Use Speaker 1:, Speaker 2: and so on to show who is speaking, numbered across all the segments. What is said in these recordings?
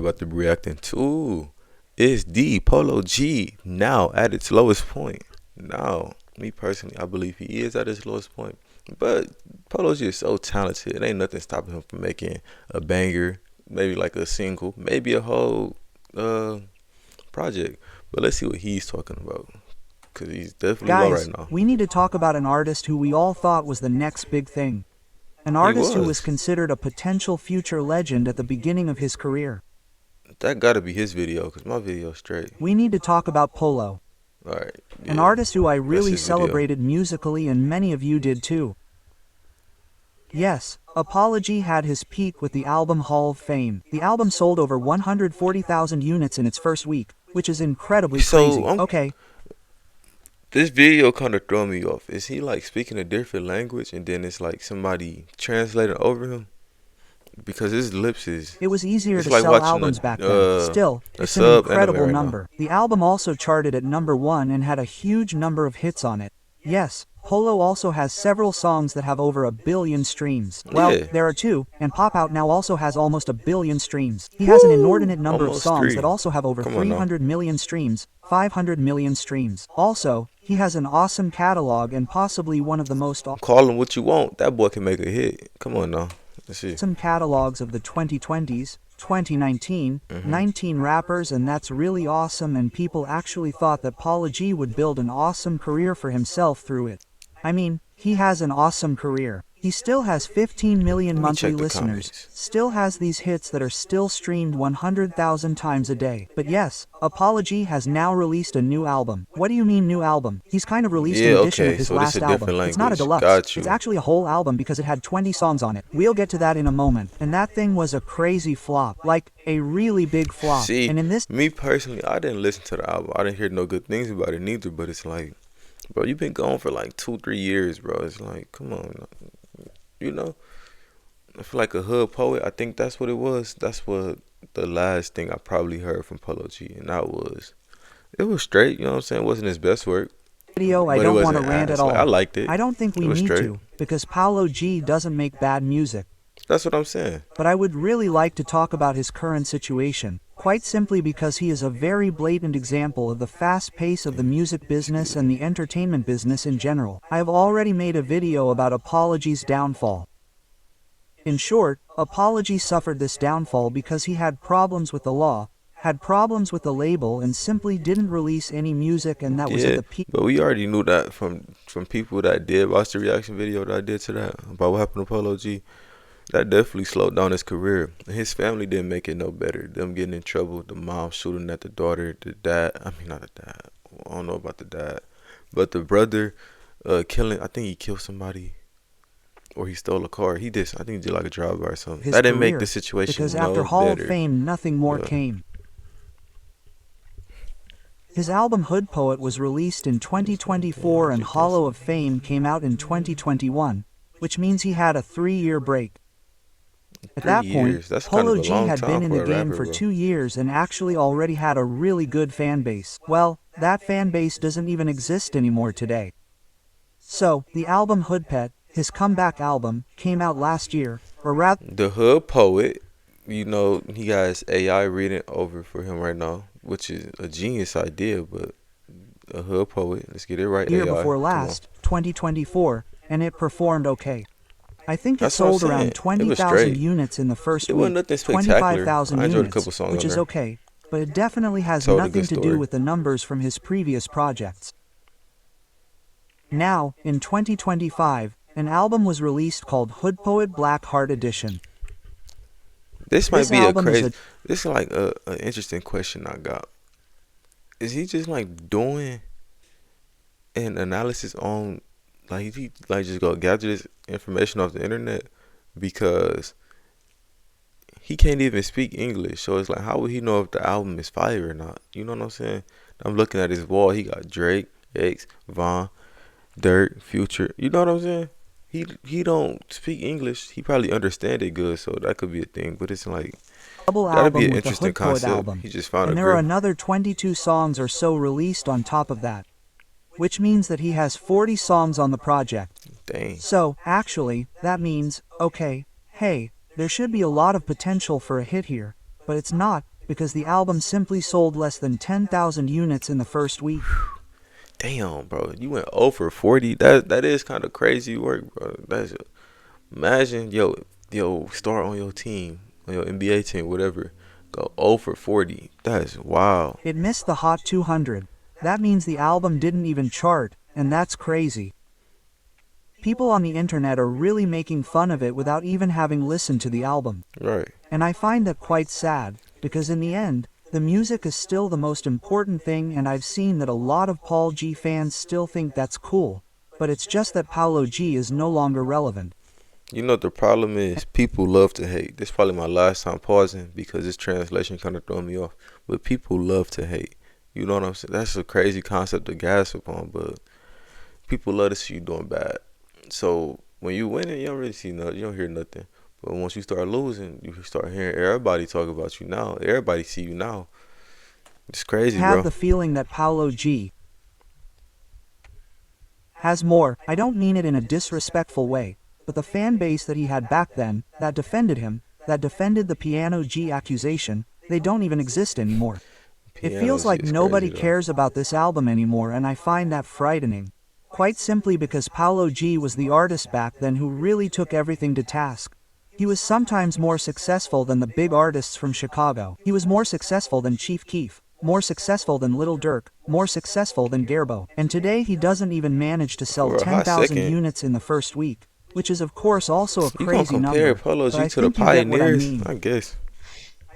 Speaker 1: about to be reacting to is the Polo G now at its lowest point. Now, me personally, I believe he is at his lowest point. But Polo G is so talented. It ain't nothing stopping him from making a banger, maybe like a single, maybe a whole project. But let's see what he's talking about. Because he's definitely low
Speaker 2: Guys,
Speaker 1: right now.
Speaker 2: we need to talk about an artist who we all thought was the next big thing. An artist who was considered a potential future legend at the beginning of his career.
Speaker 1: That gotta be his video, because my video's straight.
Speaker 2: We need to talk about Polo.
Speaker 1: Alright. Yeah.
Speaker 2: An artist who I really
Speaker 1: his video.
Speaker 2: celebrated musically, and many of you did too. Yes, Apology had his peak with the album Hall of Fame. The album sold over 140,000 units in its first week, which is incredibly crazy. Okay.
Speaker 1: This video kind of threw me off. Is he like speaking a different language and then it's like somebody translating over him? Because his lips is...
Speaker 2: It was easier to
Speaker 1: like
Speaker 2: sell albums back then. Still, it's an incredible number. The album also charted at #1 and had a huge number of hits on it. Yes, Polo also has several songs that have over 1 billion streams. Well, there are 2, and Pop Out now also has almost 1 billion streams. He has an inordinate number of songs that also have over 300 million streams, 500 million streams. Also, he has an awesome catalog and possibly one of the most...
Speaker 1: Call him what you want. That boy can make a hit. Come on now. Let's see.
Speaker 2: Some catalogs of the 2020s, 2019, 19 rappers, and that's really awesome, and people actually thought that Polo G would build an awesome career for himself through it. I mean, he has an awesome career. He still has 15 million monthly listeners, still has these hits that are still streamed 100,000 times a day. But yes, Apology has now released a new album. What do you mean new album? He's kind of released an edition of his last album. It's not a deluxe, it's actually a whole album because it had 20 songs on it. We'll get to that in a moment. And that thing was a crazy flop, like a really big flop.
Speaker 1: See,
Speaker 2: and in this...
Speaker 1: me personally, I didn't listen to the album. I didn't hear no good things about it neither, but it's like, bro, you've been gone for like 2-3 years, bro. It's like, come on. You know, I feel like a hood poet. I think that's what it was. That's what the last thing I probably heard from Polo G, and that was, it was straight. You know what I'm saying? It wasn't his best work.
Speaker 2: Video, I don't want to rant at all.
Speaker 1: Like, I liked it.
Speaker 2: I don't think we need to, because Polo G doesn't make bad music.
Speaker 1: That's what I'm saying.
Speaker 2: But I would really like to talk about his current situation, quite simply because he is a very blatant example of the fast pace of the music business and the entertainment business in general. I have already made a video about Apology's downfall. In short, Apology suffered this downfall because he had problems with the law, had problems with the label, and simply didn't release any music, and that was at the peak.
Speaker 1: But we already knew that from people that did watch the reaction video that I did to that about what happened to Polo G. That definitely slowed down his career. His family didn't make it no better. Them getting in trouble, the mom shooting at the daughter, the dad, I mean not the dad, I don't know about the dad, but the brother killing, I think he killed somebody, or he stole a car. I think he did like a drive-by or something. That didn't make the situation
Speaker 2: because
Speaker 1: no
Speaker 2: after Hall
Speaker 1: better.
Speaker 2: of Fame, nothing more came. His album Hood Poet was released in 2024 and Hall of Fame came out in 2021, which means he had a 3-year break. At that point, Polo G had been in the game for 2 years and actually already had a really good fan base. Well, that fan base doesn't even exist anymore today. So, the album Hood Pet, his comeback album, came out last year, or rather...
Speaker 1: The Hood Poet, you know, he has AI reading over for him right now, which is a genius idea, but a Hood Poet, let's get it right,
Speaker 2: year
Speaker 1: AI.
Speaker 2: Before last, 2024, and it performed okay. I think it sold around 20,000 units in the first week, 25,000 units, which is okay, but it definitely has nothing to do with the numbers from his previous projects. Now, in 2025, an album was released called Hood Poet Black Heart Edition.
Speaker 1: This might be a crazy, this is like an interesting question I got. Is he just like doing an analysis on, like he like just go gather this information off the internet, because he can't even speak English, so it's like, how would he know if the album is fire or not? You know what I'm saying? I'm looking at his wall. He got Drake, X, Von, Dirt, Future. You know what I'm saying? He don't speak English. He probably understand it good, so that could be a thing. But it's like, that'd be an interesting concept. He just found
Speaker 2: and there are another 22 songs or so released on top of that, which means that he has 40 songs on the project.
Speaker 1: Dang.
Speaker 2: So, actually, that means, okay, hey, there should be a lot of potential for a hit here, but it's not, because the album simply sold less than 10,000 units in the first week.
Speaker 1: Damn, bro, you went over 40. That is kind of crazy work, bro. That's imagine yo start on your team, on your NBA team, whatever, go over 40. That's wild.
Speaker 2: It missed the Hot 200. That means the album didn't even chart, and that's crazy. People on the internet are really making fun of it without even having listened to the album.
Speaker 1: Right.
Speaker 2: And I find that quite sad, because in the end, the music is still the most important thing, and I've seen that a lot of Paul G fans still think that's cool, but it's just that Polo G is no longer relevant.
Speaker 1: You know what the problem is? People love to hate. This is probably my last time pausing because this translation kind of throwing me off. But people love to hate. You know what I'm saying? That's a crazy concept to gas upon, but people love to see you doing bad. So when you winning, you don't really see nothing. You don't hear nothing. But once you start losing, you start hearing everybody talk about you now. Everybody see you now. It's crazy,
Speaker 2: I have
Speaker 1: bro.
Speaker 2: the feeling that Polo G has more. I don't mean it in a disrespectful way, but the fan base that he had back then, that defended him, that defended the Piano G accusation, they don't even exist anymore. It feels like nobody cares about this album anymore, and I find that frightening. Quite simply because Polo G was the artist back then who really took everything to task. He was sometimes more successful than the big artists from Chicago. He was more successful than Chief Keef, more successful than Little Durk, more successful than Gerbo. And today he doesn't even manage to sell 10,000 units in the first week, which is of course also a crazy number.
Speaker 1: You compare Polo G to the Pioneers, I guess.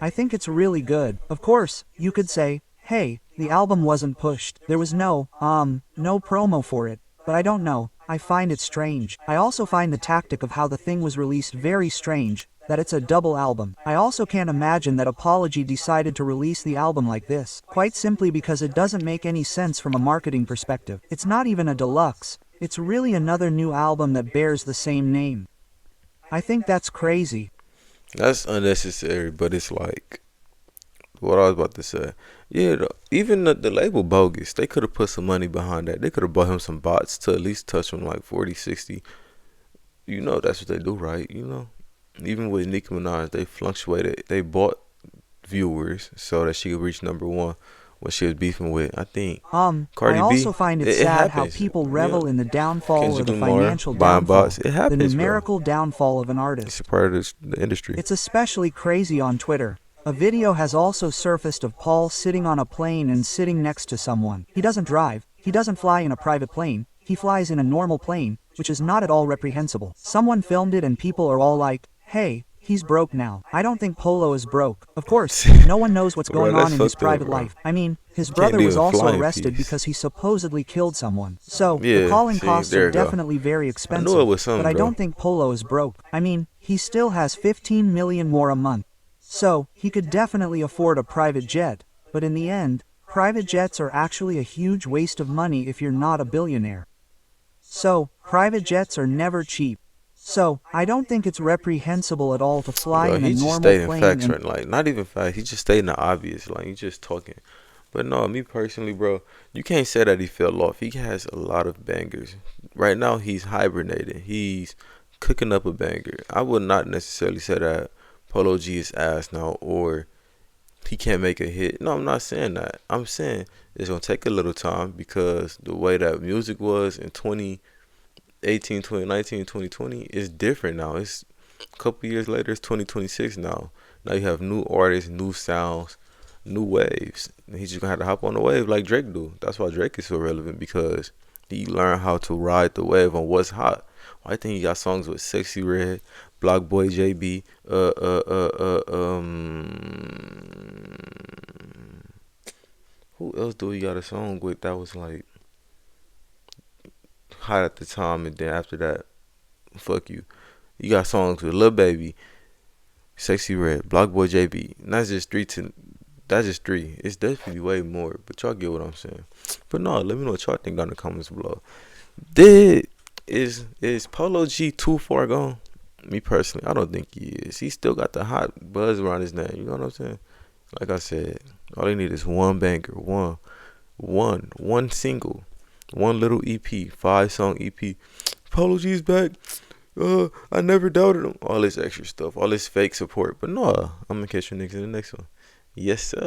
Speaker 2: I think it's really good. Of course, you could say, hey, the album wasn't pushed. There was no promo for it. But I don't know. I find it strange. I also find the tactic of how the thing was released very strange, that it's a double album. I also can't imagine that Apology decided to release the album like this, quite simply because it doesn't make any sense from a marketing perspective. It's not even a deluxe. It's really another new album that bears the same name. I think that's crazy.
Speaker 1: That's unnecessary, but it's like what I was about to say. Yeah, even the label bogus. They could have put some money behind that. They could have bought him some bots to at least touch him like 40, 60. You know that's what they do, right? You know, even with Nicki Minaj, they fluctuated. They bought viewers so that she could reach number one when she was beefing with, I think, Cardi
Speaker 2: I also find it sad how people revel in the downfall or the financial downfall, the numerical downfall of an artist.
Speaker 1: It's a part of the industry.
Speaker 2: It's especially crazy on Twitter. A video has also surfaced of Paul sitting on a plane and sitting next to someone. He doesn't drive, he doesn't fly in a private plane, he flies in a normal plane, which is not at all reprehensible. Someone filmed it and people are all like, hey, he's broke now. I don't think Polo is broke. Of course, no one knows what's going on in his private life. I mean, his brother was also arrested because he supposedly killed someone. So, the calling costs are definitely very expensive, but I don't think Polo is broke. I mean, he still has 15 million more a month. So, he could definitely afford a private jet, but in the end, private jets are actually a huge waste of money if you're not a billionaire. So, private jets are never cheap. So, I don't think it's reprehensible at all to fly in a normal plane.
Speaker 1: He just stating facts, like, not even facts, he just stating the obvious, like, he's just talking. But no, me personally, bro, you can't say that he fell off. He has a lot of bangers. Right now, he's hibernating. He's cooking up a banger. I would not necessarily say that Polo G is ass now or he can't make a hit. No, I'm not saying that. I'm saying it's going to take a little time because the way that music was in 2018, 2019, 2020 is different now. It's a couple years later, it's 2026 now. Now you have new artists, new sounds, new waves. And he's just going to have to hop on the wave like Drake do. That's why Drake is so relevant because he learned how to ride the wave on what's hot. I think he got songs with Sexy Red, Block Boy JB, who else do he got a song with that was like hot at the time, and then after that, fuck you. You got songs with Lil Baby, Sexy Red, Block Boy JB. And that's just three. It's definitely way more, but y'all get what I'm saying. But no, let me know what y'all think down in the comments below. Is Polo G too far gone? Me personally, I don't think he is. He still got the hot buzz around his name. You know what I'm saying? Like I said, all he need is one banger, one single, one little EP, 5-song EP. Polo G's back. I never doubted him. All this extra stuff, all this fake support. But no, I'm gonna catch you niggas in the next one. Yes, sir.